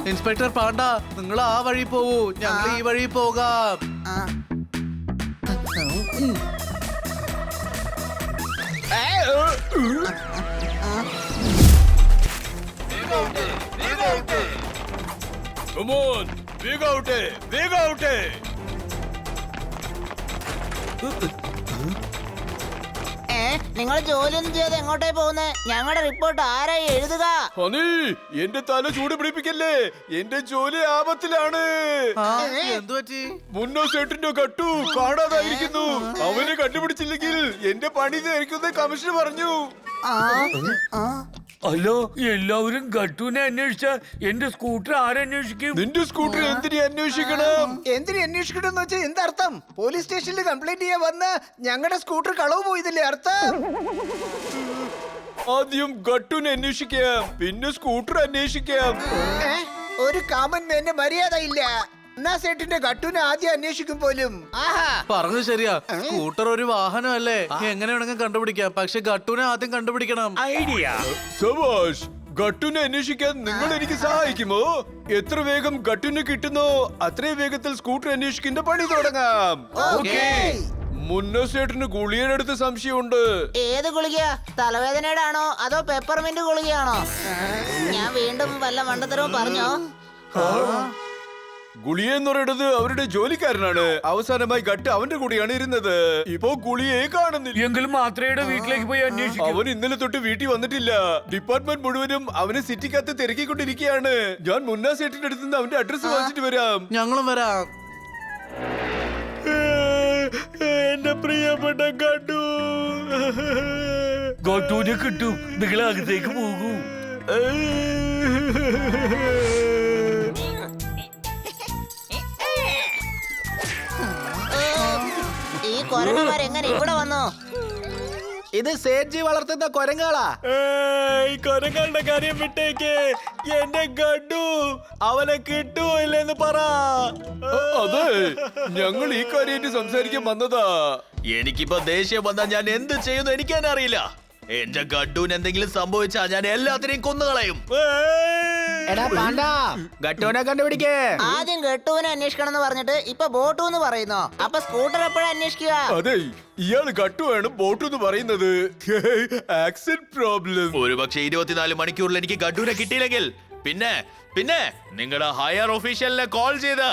Inspector Panda, നിങ്ങൾ ആ വഴി പോവൂ, ഞങ്ങൾ ഈ വഴി പോകാം. Come on, big out, big out. നിങ്ങൾ ജോലിയൊന്നും ചെയ്ത് എങ്ങോട്ടേ പോകുന്നേ? ഞങ്ങളുടെ റിപ്പോർട്ട് ആരായി എഴുതുക? ഹണി, എന്റെ തല ചൂട് പിടിപ്പിക്കല്ലേ, എന്റെ ജോലി ആപത്തിലാണ്. എന്തു പറ്റി? മുന്നോ സെട്ടിന്റെ കട്ടു കാണാതായിരിക്കുന്നു. അവനെ കണ്ടുപിടിച്ചില്ലെങ്കിൽ എന്റെ പണി നേരിക്കുന്ന കമ്മീഷണർ പറഞ്ഞു. ഹലോ, എല്ലാവരും ഗട്ടുവിനെ അന്വേഷിച്ച എന്റെ സ്കൂട്ടർ ആരന്വേഷിക്കും? നിന്റെ സ്കൂട്ടർ എന്തിനെ അന്വേഷിക്കണം? എന്തിനു അന്വേഷിക്കണം എന്ന് വെച്ചാൽ എന്താർത്ഥം? പോലീസ് സ്റ്റേഷനിൽ കംപ്ലൈന്റ് ചെയ്യാൻ വന്ന് ഞങ്ങളുടെ സ്കൂട്ടർ കളവ് പോയതല്ലേ അർത്ഥം? ആദ്യം ഗട്ടുവിനെ അന്വേഷിക്കാം, പിന്നെ സ്കൂട്ടർ അന്വേഷിക്കാം. ഒരു കാമൻ മേന്റെ മര്യാദ ഇല്ല. എന്നാ സേട്ടിന്റെ ഗട്ടുവിനെ ആദ്യം അന്വേഷിക്കും പോലും. ആഹാ, പറഞ്ഞു ശരിയാ. സ്കൂട്ടർ ഒരു വാഹനമല്ലേ, എങ്ങനെ വേണമെങ്കിൽ കണ്ടുപിടിക്കാം. പക്ഷെ ഗട്ടുവിനെ ആദ്യം കണ്ടുപിടിക്കണം. ഐഡിയ. സബാഷ്, ഗട്ടുവിനെ അന്വേഷിക്കാൻ നിങ്ങൾ എനിക്ക് സഹായിക്കുമോ? എത്ര വേഗം ഗട്ടുവിനെ കിട്ടുന്നോ അത്രയും വേഗത്തിൽ സ്കൂട്ടർ അന്വേഷിക്കുന്ന പണി തുടങ്ങാം. ഓക്കേ. മുന്നോസേട്ടിന് ഗുളികയുടെ സംശയമുണ്ട്. ഏത് ഗുളിക? തലവേദനയുടെ ആണോ അതോ പെപ്പർമിന്റ് ഗുളികയാണോ? ഞാൻ വീണ്ടും വല്ല മണ്ടത്തരവും പറഞ്ഞോ? ഗുളിയെ എന്ന് പറയുന്നത് അവരുടെ ജോലിക്കാരനാണ്. അവസാനമായി ഗട്ട് അവന്റെ കൂടെയാണ് ഇരുന്നത്. ഇപ്പോ ഗുളിയെ കാണുന്നില്ല. എങ്കിലും മാത്രയുടെ വീട്ടിലേക്ക് പോയി അന്വേഷിക്കും. അവൻ ഇന്നലെ തൊട്ട് വീട്ടിൽ വന്നിട്ടില്ല. ഡിപ്പാർട്ട്മെന്റ് മുഴുവനും അവനെ സിറ്റിക്കകത്ത് തിരക്കിക്കൊണ്ടിരിക്കുകയാണ്. ഞാൻ മുന്നാ സേട്ടിന്റെ അടുത്ത് നിന്ന് അവന്റെ അഡ്രസ് വാങ്ങിച്ചിട്ട് വരാം. ഞങ്ങളും വരാം. എന്റെ പ്രിയപ്പെട്ട ഗട്ടു, ഗട്ടുവിനെ കിട്ടും. നിങ്ങൾ അകത്തേക്ക് പോകൂ. ഈ കൊരങ്ങന്മാരെങ്ങനെ ഇവിടെ വന്നു? ഇത് സേഠ്ജി വളർത്തുന്ന കൊരങ്ങളാ. കൊരങ്ങളുടെ കാര്യം വിട്ടേക്ക്. എന്റെ ഗഡു അവനെ കിട്ടുമോ ഇല്ലെന്ന് പറ. അതെ, ഞങ്ങൾ ഈ കാര്യമായിട്ട് സംസാരിക്കാൻ വന്നതാ. എനിക്കിപ്പോ ദേഷ്യം വന്നാൽ ഞാൻ എന്ത് ചെയ്യുന്നു എനിക്ക് തന്നെ അറിയില്ല. എന്റെ ഗഡുവിന് എന്തെങ്കിലും സംഭവിച്ചാ ഞാൻ എല്ലാത്തിനെയും കൊന്നുകളയും. എടാ പാണ്ട, ഗട്ടുവിനെ കണ്ടുപിടിക്കേ. ആദ്യം ഗട്ടുവിനെ അന്വേഷിക്കണം എന്ന് പറഞ്ഞിട്ട് ഇപ്പൊ ബോട്ടു എന്ന് പറയുന്നോ? അപ്പൊ സ്കൂട്ടർ എപ്പോഴാ അന്വേഷിക്കുക? അതെ, ഇയാള് ഗട്ടുവാണ് ബോട്ട് എന്ന് പറയുന്നത്. Accident problem. ഒരുപക്ഷെ 24 മണിക്കൂറിൽ എനിക്ക് ഗഡുവിനെ കിട്ടിയില്ലെങ്കിൽ പിന്നെ പിന്നെ നിങ്ങളുടെ ഹയർ ഒഫീഷ്യലിനെ കോൾ ചെയ്ത്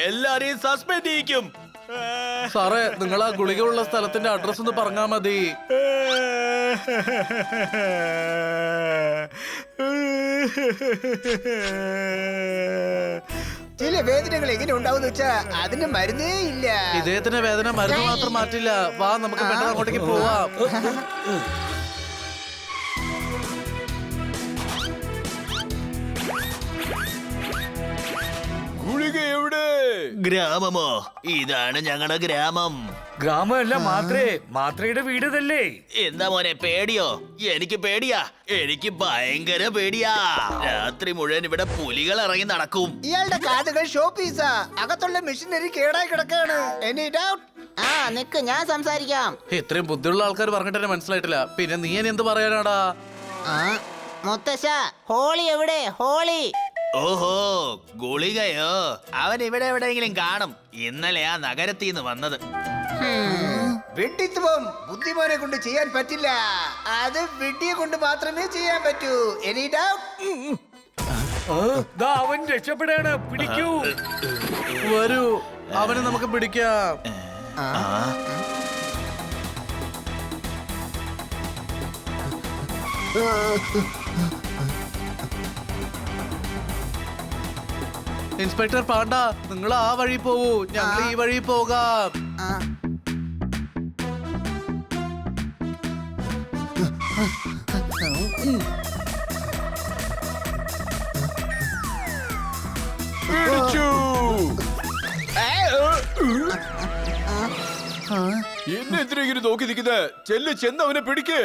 എല്ലാരെയും സസ്പെൻഡ് ചെയ്യിക്കും. സാറേ, നിങ്ങൾ ആ ഗുളിക ഉള്ള സ്ഥലത്തിന്റെ അഡ്രസ് ഒന്ന് പറഞ്ഞാ മതി. ചില വേദനകൾ എങ്ങനെ ഉണ്ടാവുന്ന വെച്ചാ അതിന് മരുന്നേ ഇല്ല. ഇദ്ദേഹത്തിന്റെ വേദന മരുന്ന് മാത്രം മാറ്റില്ല. വാ, നമുക്ക് പെട്ടെന്ന് അങ്ങോട്ടേക്ക് പോവാം. ഗുളിക എവിടെ? ഗ്രാമമോ? ഇതാണ് ഞങ്ങളുടെ ഗ്രാമം. ഗ്രാമമല്ല മാത്രയുടെ വീട് ഇതല്ലേ? എന്താ മോനെ, പേടിയോ? എനിക്ക് പേടിയാ. എനിക്ക് ഭയങ്കര പേടിയാ. രാത്രി മുഴുവൻ ഇവിടെ പുലികൾ ഇറങ്ങി നടക്കും. ഇയാളുടെ കാതുകൾ ഷോ പീസാ. അകത്തുള്ള മെഷീനറി കേടായി കിടക്കാണ്. Any doubt? ആ നിക്ക്, ഞാൻ സംസാരിക്കാം. ഇത്രയും ബുദ്ധിയുള്ള ആൾക്കാർ പറഞ്ഞിട്ട് തന്നെ മനസ്സിലായിട്ടില്ല. പിന്നെ നീ എന്ത് പറയാനാടാ? മുത്തശ്ശ, ഹോളി എവിടെ? ഹോളി. ഓഹോ, ഗുളികയോ? അവൻ ഇവിടെ എവിടെയെങ്കിലും കാണും. ഇന്നലെ ആ നഗരത്തിൽ നിന്ന് വന്നത്. വിഡ്ഢിത്വം ബുദ്ധിമാനെ കൊണ്ട് ചെയ്യാൻ പറ്റില്ല. അത് വിഡ്ഢിയെ കൊണ്ട് മാത്രമേ ചെയ്യാൻ പറ്റൂ. Any doubt? അവൻ രക്ഷപ്പെടാണ്. പിടിക്കൂ. വരൂ, അവനെ നമുക്ക് പിടിക്കാം. ഇൻസ്പെക്ടർ പാണ്ട, നിങ്ങൾ ആ വഴി പോവൂ, ഞങ്ങൾ ഈ വഴി പോകാം. പിടിച്ചു. എന്നെ എന്തിനാ ഇങ്ങനെ നോക്കി നിൽക്കുന്നത്? ചെന്ന് അവനെ പിടിക്ക്.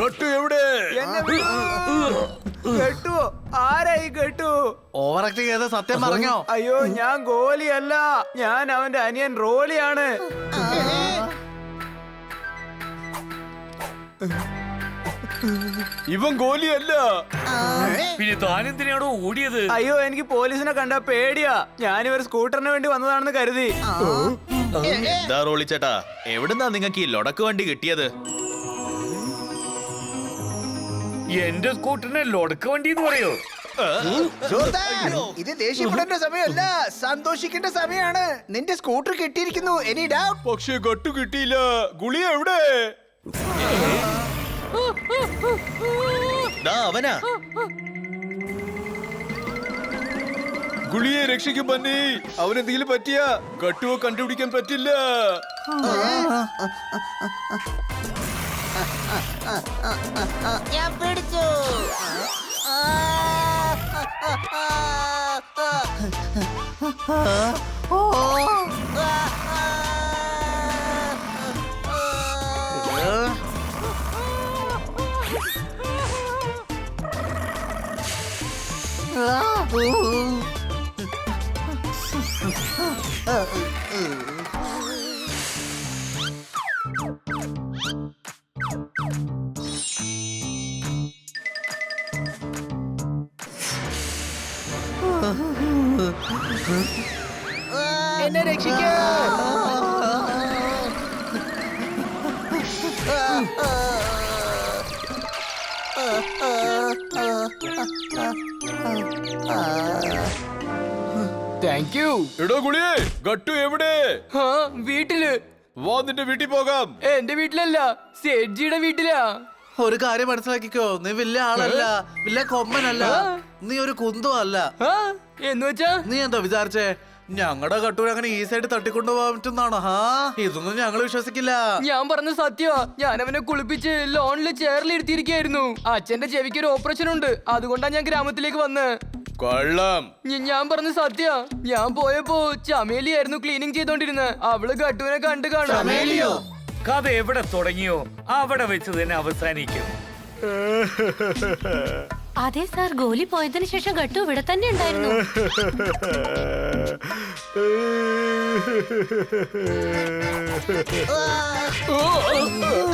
ഗട്ടു എവിടെ? എന്നെ വിടൂ. കെട്ടു ആരായി കെട്ടു? ഓവർ ആക്ടിങ് ചെയ്ത സത്യം പറഞ്ഞോ? അയ്യോ ഞാൻ ഗോലിയല്ല, ഞാൻ അവന്റെ അനിയൻ റോളിയാണ്. ഇവൻ ഗോലിയല്ല. പിന്നെ താനെന്തിനാണോ ഓടിയത്? അയ്യോ എനിക്ക് പോലീസിനെ കണ്ട പേടിയാ. ഞാനിവർ സ്കൂട്ടറിന് വേണ്ടി വന്നതാണെന്ന് കരുതി. എന്താ റോളി ചേട്ടാ, എവിടുന്നാ നിങ്ങൾക്ക് ഈ ലൊടക്ക് വണ്ടി കിട്ടിയത്? എന്റെ സ്കൂട്ടറിനെ ലൊടക്ക് വണ്ടി എന്ന് പറയോ? ജോർദാൻ, ഇത് ദേഷ്യപ്പെടേണ്ട സമയമല്ല, സന്തോഷിക്കേണ്ട സമയമാണ്. നിന്റെ സ്കൂട്ടർ കിട്ടിയിരിക്കുന്നു. Any doubt? പക്ഷെ ഗട്ടു കിട്ടിയില്ല. ഗുളിയ എവിടെ? ദാ അവനാ. ഗുളിയെ രക്ഷിക്കും ബന്നി. അവനെന്തെങ്കിലും പറ്റിയ ഗട്ടുവോ കണ്ടുപിടിക്കാൻ പറ്റില്ല. ഞാൻ പിടിച്ചു. എന്നെ രക്ഷിക്കൂ. Thank you. എടോ ഗുളിയെ, ഗട്ടു എവിടെ? വീട്ടില്. വാ നിന്റെ വീട്ടിൽ പോകാം. എന്റെ വീട്ടിലല്ല, സേഠ്ജിയുടെ വീട്ടിലാ. ഒരു കാര്യം മനസ്സിലാക്കിക്കോ, നീ വലിയ ആളല്ല, വലിയ കൊമ്മനല്ല, നീ ഒരു കുന്തോ അല്ല. എന്ന് വെച്ചാ നീ എന്താ വിചാരിച്ചേ ഞങ്ങളുടെ കട്ടൂര് അങ്ങനെ ഈസി ആയിട്ട് തട്ടിക്കൊണ്ടു പോകാൻ പറ്റുന്നാണോ? ഇതൊന്നും ഞങ്ങൾ വിശ്വസിക്കില്ല. ഞാൻ പറഞ്ഞ സത്യമാ. ഞാൻ അവനെ കുളിപ്പിച്ച് ലോണില് ചെയറിൽ ഇരുത്തിയിരിക്കായിരുന്നു. അച്ഛന്റെ ചെവിക്ക് ഒരു ഓപ്പറേഷൻ ഉണ്ട്, അതുകൊണ്ടാ ഞാൻ ഗ്രാമത്തിലേക്ക് വന്ന്. കൊള്ളാം. ഞാൻ പറഞ്ഞ സത്യ. ഞാൻ പോയപ്പോ ചമേലിയായിരുന്നു ക്ലീനിങ് ചെയ്തോണ്ടിരുന്നത്. അവള് ഗട്ടുവിനെ കണ്ടു കാണും. കഥ എവിടെ തുടങ്ങിയോ അവിടെ വെച്ച് തന്നെ അവസാനിക്കും. അതെ സാർ, ഗോലി പോയതിനു ശേഷം ഗട്ടു ഇവിടെ തന്നെ ഉണ്ടായിരുന്നു.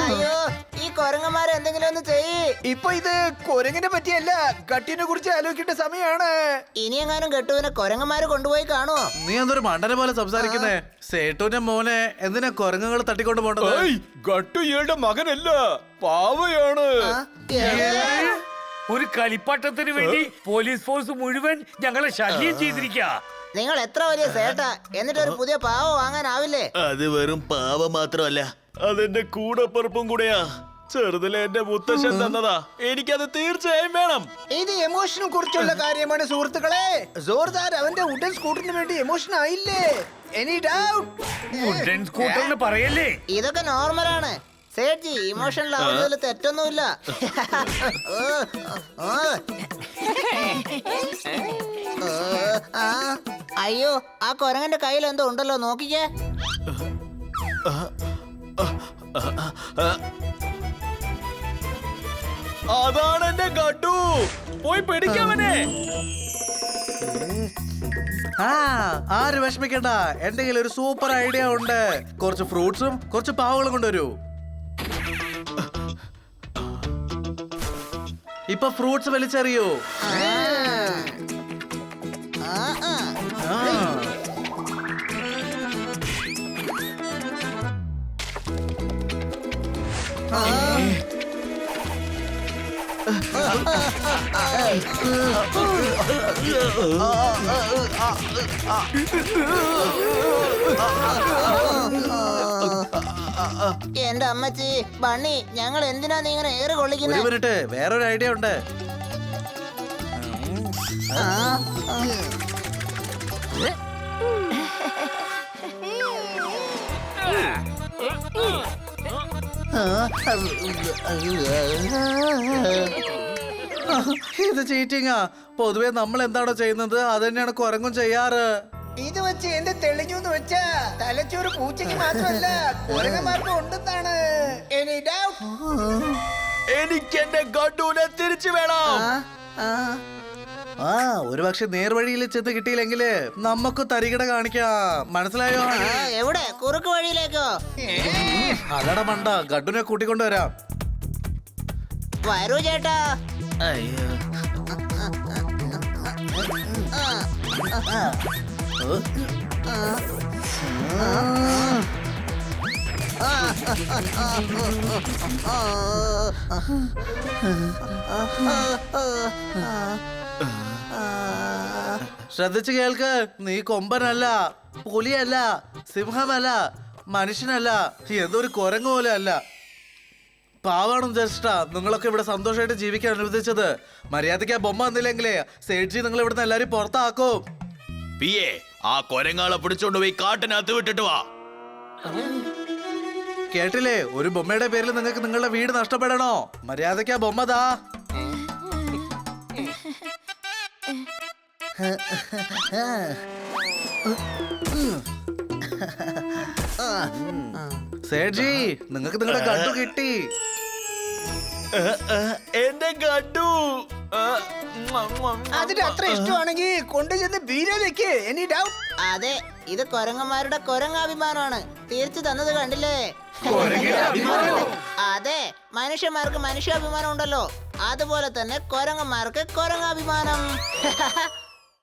അയ്യോ ഈ കൊരങ്ങന്മാരെ എന്തെങ്കിലും ഒന്ന് ചെയ്യ്. ഇപ്പൊ ഇത് കൊരങ്ങിനെ പറ്റിയല്ല, ഗട്ടിനെ കുറിച്ച് ആലോചിക്കേണ്ട സമയമാണ്. ഇനി എങ്ങാനും കെട്ടുവിനെ കൊരങ്ങന്മാര് കൊണ്ടുപോയി കാണുമോ? നീ എന്തൊരു മണ്ടനെ പോലെ സംസാരിക്കുന്നേ? സേട്ടുവിന്റെ മോനെ എന്തിനാ കുരങ്ങുകൾ തട്ടിക്കൊണ്ട് പോണ്ടത്? ഏയ്, ഗട്ടു ഇയാളുടെ മകനല്ല, പാവയാണ്. ഒരു കളിപ്പാട്ടത്തിന് വേണ്ടി പോലീസ് ഫോഴ്സ് മുഴുവൻ ഞങ്ങളെ ശല്യം ചെയ്തിരിക്കാ. നിങ്ങൾ എത്ര വലിയ സേട്ടാ, എന്നിട്ട് ഒരു പുതിയ പാവ വാങ്ങാനാവില്ലേ? അത് വെറും പാവ മാത്രമല്ല, അതെന്റെ കൂടപ്പുറപ്പും കൂടെയാ. ചെറുതിലെ എന്റെ മുത്തശ്ശൻ തന്നതാ, എനിക്കത് തീർച്ചയായും വേണം. ഇത് എമോഷനെ കുറിച്ചുള്ള കാര്യമാണ് സുഹൃത്തുക്കളെ. ജോർദാർ അവന്റെ ഉടൻ സ്കൂട്ടറിന് വേണ്ടി എമോഷൻ ആയില്ലേ? Any doubt? ഉടൻ സ്കൂട്ടറിന് പറയല്ലേ. ഇതൊക്കെ നോർമലാണ് സേഠ്ജി, ഇമോഷണൽ ആവുന്നതിൽ തെറ്റൊന്നുമില്ല. അയ്യോ ആ കൊരങ്ങന്റെ കയ്യിൽ എന്തോ ഉണ്ടല്ലോ, നോക്കിക്കേ. അതാണ് എന്റെ ഗട്ടു. പോയി പിടിക്കാവനെ. ആര് വിഷമിക്കണ്ട, എന്റെ കയ്യിൽ ഒരു സൂപ്പർ ഐഡിയ ഉണ്ട്. കുറച്ച് ഫ്രൂട്ട്സും കുറച്ച് പാവകളും കൊണ്ടുവരൂ. ഇപ്പൊ ഫ്രൂട്ട്സ് വലിച്ചെറിയൂ. എന്റെ അമ്മച്ചി ബണ്ണി, ഞങ്ങൾ എന്തിനാ നീ ഇങ്ങനെ ഏറ് ഒരു കൊള്ളിക്കുന്നത്? മിനിറ്റ്, വേറൊരു ഐഡിയ ഉണ്ട്. ഇത് ചീറ്റിങ്ങാ. പൊതുവെ നമ്മൾ എന്താണോ ചെയ്യുന്നത് അത് തന്നെയാണ് കുരങ്ങും ചെയ്യാറ്. ഇത് വെച്ച് എന്റെ തെളിഞ്ഞു എന്ന് വെച്ചാ തലച്ചോറ് പൂച്ചയ്ക്ക് മാത്രമല്ല കൊരങ്ങന്മാർക്കും ഉണ്ടെന്നാണ്. Any doubt? എനിക്ക് എന്റെ ഗഡുവിനെ തിരിച്ചു വേണം. ആ ഒരു പക്ഷെ നേർവഴിയിൽ ചെന്ന് കിട്ടിയില്ലെങ്കില് നമുക്ക് തരികിട കാണിക്കാം, മനസ്സിലായോ? എവിടെ? കുറുക്ക് വഴിയിലേക്കോ? അതട മണ്ട, ഗഡുനെ കൂട്ടിക്കൊണ്ടുവരാം. വരൂ ചേട്ടാ. ശ്രദ്ധിച്ചു കേൾക്ക്, നീ കൊമ്പനല്ല, പുലിയല്ല, സിംഹമല്ല, മനുഷ്യനല്ല, എന്തൊരു കുരങ്ങ് പോലെ അല്ല. പാവാണും ജസ്റ്റാ നിങ്ങളൊക്കെ ഇവിടെ സന്തോഷമായിട്ട് ജീവിക്കാൻ അനുവദിച്ചത്. മര്യാദയ്ക്ക് ആ ബൊമ്മ വന്നില്ലെങ്കിലേ സേഠ്ജി നിങ്ങൾ ഇവിടുന്ന് എല്ലാരും പുറത്താക്കും. പിയെ, ആ കൊരങ്ങാളെ പിടിച്ചോണ്ട് പോയി കാട്ടിനകത്ത് വിട്ടിട്ട് വാ. കേട്ടില്ലേ, ഒരു ബൊമ്മയുടെ പേരിൽ നിങ്ങൾക്ക് നിങ്ങളുടെ വീട് നഷ്ടപ്പെടണോ? മര്യാദയ്ക്ക് ആ ബൊമ്മ താ. സേഠ്ജി നിങ്ങൾക്ക് നിങ്ങളുടെ ഗഡു കിട്ടി. എന്റെ ഗഡു. അതിന് അത്ര ഇഷ്ടമാണെങ്കിൽ കൊണ്ടുചെന്ന് ബീരയിലേക്ക്. Any doubt? അതെ, ഇത് കൊരങ്ങന്മാരുടെ കൊരങ്ങാഭിമാനമാണ്. തിരിച്ചു തന്നത് കണ്ടില്ലേ? അതെ, മനുഷ്യന്മാർക്ക് മനുഷ്യാഭിമാനം ഉണ്ടല്ലോ, അതുപോലെ തന്നെ കൊരങ്ങന്മാർക്ക് കൊരങ്ങാഭിമാനം.